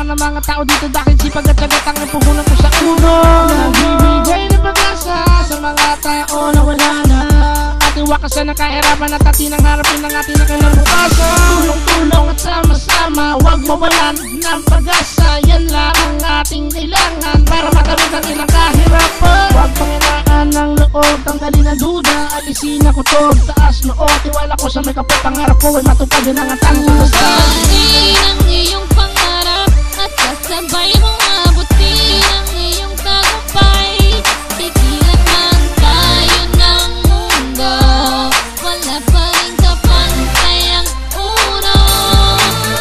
Kalokohan ng mga tao dito dahil sipag at sagat ang puhunan ko sa uno. Nagbibigay ng pag-asa sa mga tao na wala na, at iwakasan ng kahirapan at atin ang harapin ng ating nakalabukasan. Tulong-tulong at sama-sama, huwag mawalan ng pag-asa. Yan lang ang ating kailangan para makamit ang ilang kahirapan. Huwag panginaan ng loob, tanggalin ang duda, alisin ang kutob, taas noo, tiwala ko sa may kapot. Pangarap ko ay matupad din ang atang tulusan. Tuparin ang iyong pangarap at kasabay mong abutin ang iyong tagumpay. Pigilan man tayo ng mundo, wala pa rin kapantay ang uno.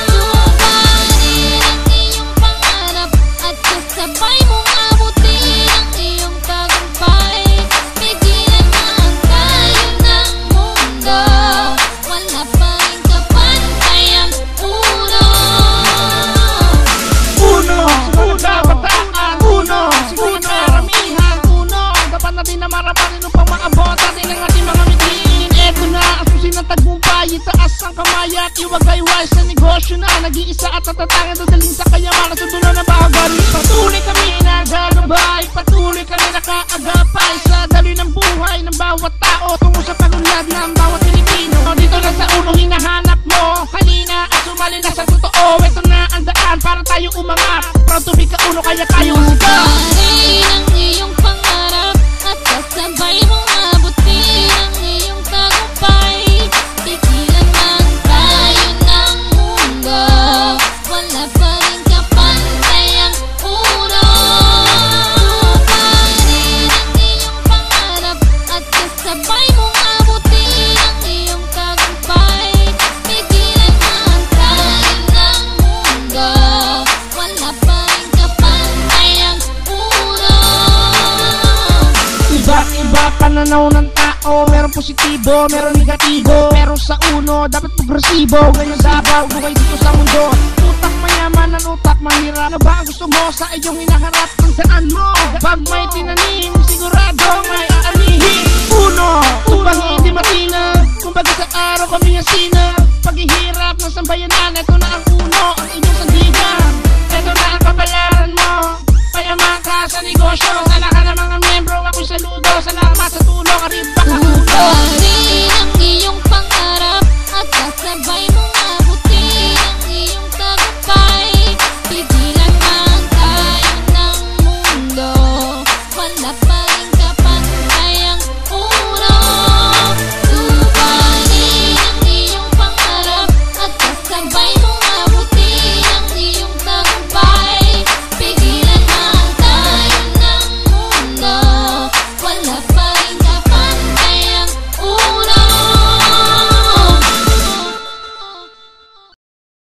Tuparin ang iyong pangarap at kasabay mong abutin ang iyong tagumpay. Pigilan man tayo ng mundo, wala pa rin kapantay ang uno. Uno, siguro dapat taan. Uno, siguro karamihan. Uno, dapat natin na marapatin upang maabot atin ang ating mga mitiin. Eto na, ang susi ng tagumpay, itaas ang kamay at iwagayway sa negosyo na nag-iisa at natatangin dadaling sa kayamanan sa dulo ng bahagan. Patuloy kami nagalubay, patuloy kami nakaagapay sa daloy ng buhay ng bawat tao tungo sa pag-unlad ng bawat Pilipino. Dito lang sa uno hinahanap mo, halina at sumali na sa totoo. Ito na ang daan para tayo umangat, proud to be ka-uno kaya tayo ang sigaw. Tuparin ang iyong pangarap at kasabay mong abutin ang iyong tagumpay. Pigilan man tayo ng mundo, wala pa rin kapantay ang uno. Tuparin ang iyong pangarap at kasabay mong abutin ang iyong tagumpay. Pigilan man tayo ng mundo, wala pa rin kapantay ang uno. Iba't iba pananaw ng tao, meron positibo, meron negatibo, pero sa uno dapat progresibo. Ganyan dapat buhay dito sa mundo. Utak mayaman ang utak mahirap. Ano ba ang gusto mo sa iyong hinaharap? Tandaan mo, pag may tinanim sigurado may aanihin. Uno,